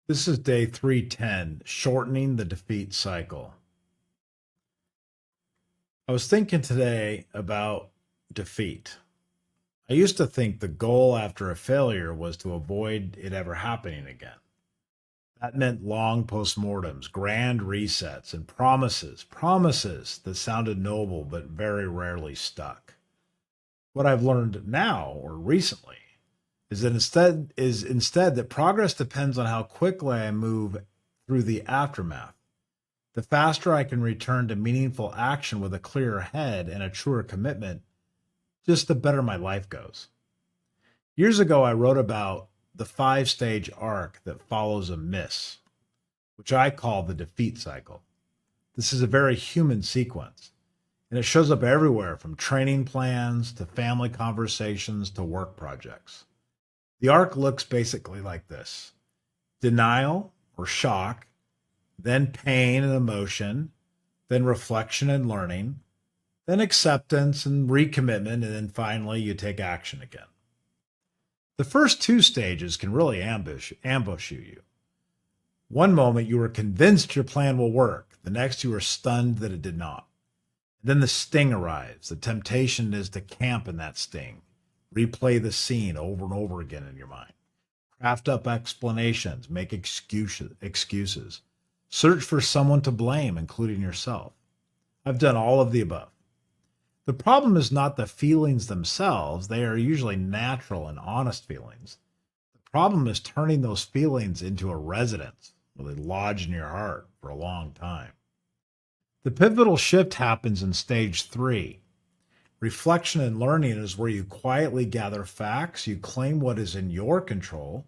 This is day 310, shortening the defeat cycle. I was thinking today about defeat. I used to think the goal after a failure was to avoid it ever happening again. That meant long postmortems, grand resets, and promises that sounded noble but very rarely stuck. What I've learned now or recently is instead that progress depends on how quickly I move through the aftermath. The faster I can return to meaningful action with a clearer head and a truer commitment, just the better my life goes. Years ago, I wrote about the 5 stage arc that follows a miss, which I call the defeat cycle. This is a very human sequence, and it shows up everywhere from training plans to family conversations to work projects. The arc looks basically like this: denial or shock, then pain and emotion, then reflection and learning, then acceptance and recommitment, and then finally you take action again. The first 2 stages can really ambush you. One moment you are convinced your plan will work, the next you are stunned that it did not. Then the sting arrives. The temptation is to camp in that sting, replay the scene over and over again in your mind, craft up explanations, make excuses, search for someone to blame, including yourself. I've done all of the above. The problem is not the feelings themselves. They are usually natural and honest feelings. The problem is turning those feelings into a residence where they lodge in your heart for a long time. The pivotal shift happens in stage 3. Reflection and learning is where you quietly gather facts, you claim what is in your control,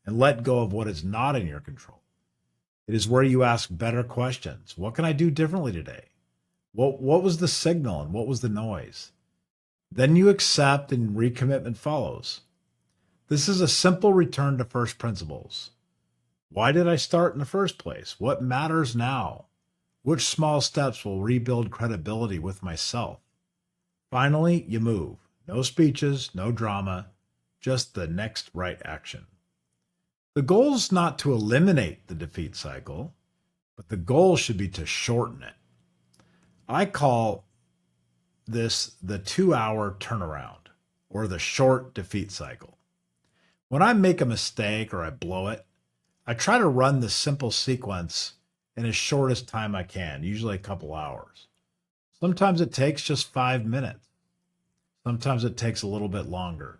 and let go of what is not in your control. It is where you ask better questions. What can I do differently today? What was the signal and what was the noise? Then you accept and recommitment follows. This is a simple return to first principles. Why did I start in the first place? What matters now? Which small steps will rebuild credibility with myself? Finally, you move. No speeches, no drama, just the next right action. The goal is not to eliminate the defeat cycle, but the goal should be to shorten it. I call this the 2-hour turnaround or the short defeat cycle. When I make a mistake or I blow it, I try to run the simple sequence in as short as time I can, usually a couple hours. Sometimes it takes just 5 minutes. Sometimes it takes a little bit longer.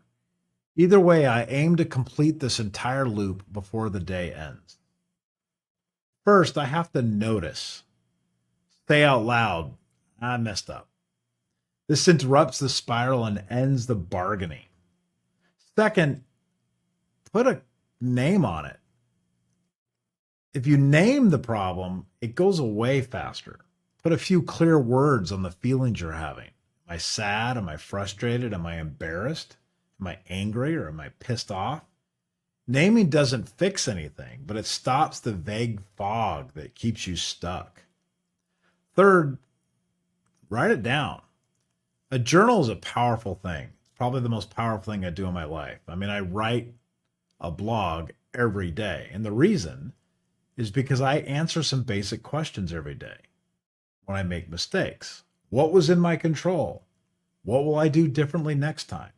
Either way, I aim to complete this entire loop before the day ends. First, I have to notice. Say out loud, I messed up. This interrupts the spiral and ends the bargaining. Second, put a name on it. If you name the problem, it goes away faster. Put a few clear words on the feelings you're having. Am I sad? Am I frustrated? Am I embarrassed? Am I angry or am I pissed off? Naming doesn't fix anything, but it stops the vague fog that keeps you stuck. Third, write it down. A journal is a powerful thing. It's probably the most powerful thing I do in my life. I write a blog every day. And the reason is because I answer some basic questions every day. When I make mistakes, what was in my control? What will I do differently next time?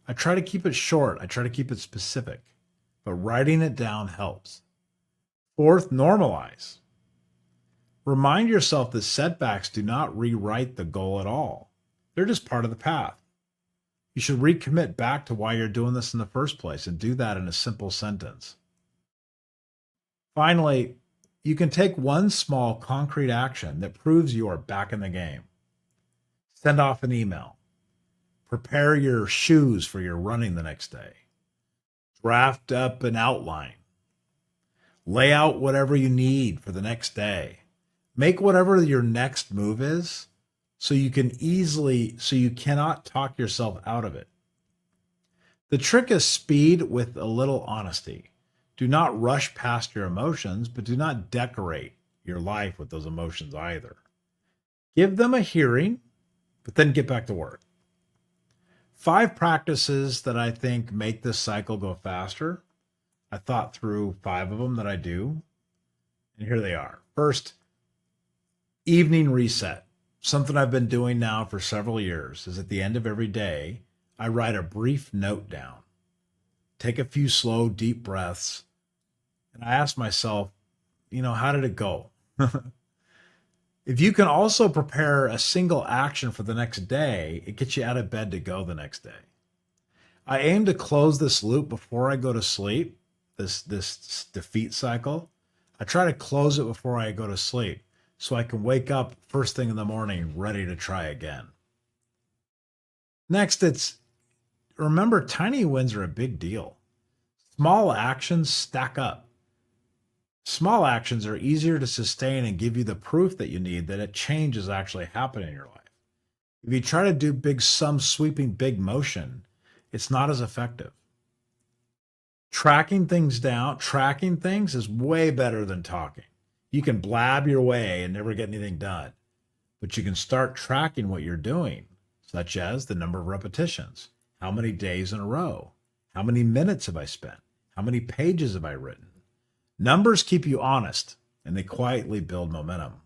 I try to keep it short. I try to keep it specific, but writing it down helps. Fourth, normalize. Remind yourself that setbacks do not rewrite the goal at all. They're just part of the path. You should recommit back to why you're doing this in the first place and do that in a simple sentence. Finally, you can take one small concrete action that proves you are back in the game. Send off an email. Prepare your shoes for your running the next day. Draft up an outline. Lay out whatever you need for the next day. Make whatever your next move is so you cannot talk yourself out of it. The trick is speed with a little honesty. Do not rush past your emotions, but do not decorate your life with those emotions either. Give them a hearing, but then get back to work. 5 practices that I think make this cycle go faster. I thought through 5 of them that I do, and here they are. First, evening reset. Something I've been doing now for several years is at the end of every day, I write a brief note down. Take a few slow, deep breaths, and I ask myself, how did it go? If you can also prepare a single action for the next day, it gets you out of bed to go the next day. I aim to close this loop before I go to sleep, this defeat cycle. I try to close it before I go to sleep so I can wake up first thing in the morning ready to try again. Next, remember, tiny wins are a big deal. Small actions stack up. Small actions are easier to sustain and give you the proof that you need that a change is actually happening in your life. If you try to do some sweeping big motion, it's not as effective. Tracking things is way better than talking. You can blab your way and never get anything done, but you can start tracking what you're doing, such as the number of repetitions, how many days in a row, how many minutes have I spent, how many pages have I written. Numbers keep you honest, and they quietly build momentum.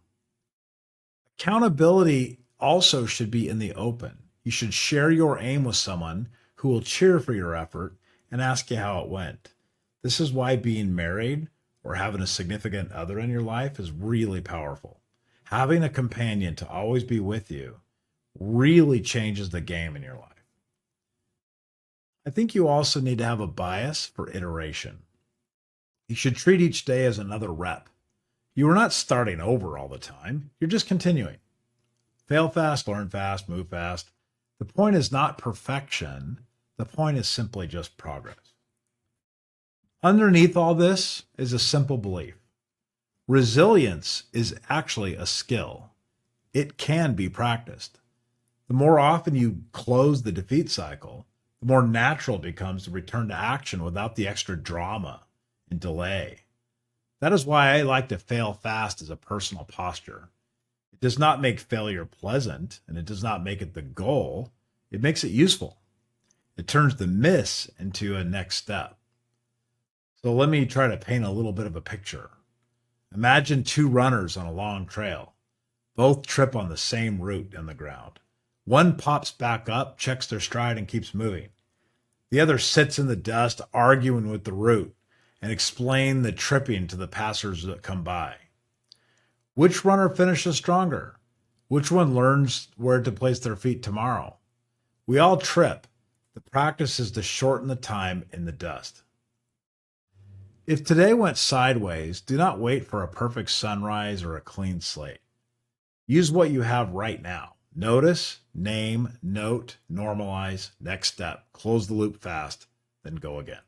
Accountability also should be in the open. You should share your aim with someone who will cheer for your effort and ask you how it went. This is why being married or having a significant other in your life is really powerful. Having a companion to always be with you really changes the game in your life. I think you also need to have a bias for iteration. You should treat each day as another rep. You are not starting over all the time. You're just continuing. Fail fast, learn fast, move fast. The point is not perfection. The point is simply just progress. Underneath all this is a simple belief. Resilience is actually a skill. It can be practiced. The more often you close the defeat cycle, the more natural it becomes to return to action without the extra drama and delay. That is why I like to fail fast as a personal posture. It does not make failure pleasant, and it does not make it the goal. It makes it useful. It turns the miss into a next step. So let me try to paint a little bit of a picture. Imagine 2 runners on a long trail. Both trip on the same route in the ground. One pops back up, checks their stride, and keeps moving. The other sits in the dust, arguing with the route, and explain the tripping to the passers that come by. Which runner finishes stronger? Which one learns where to place their feet tomorrow? We all trip. The practice is to shorten the time in the dust. If today went sideways, do not wait for a perfect sunrise or a clean slate. Use what you have right now. Notice, name, note, normalize, next step, close the loop fast, then go again.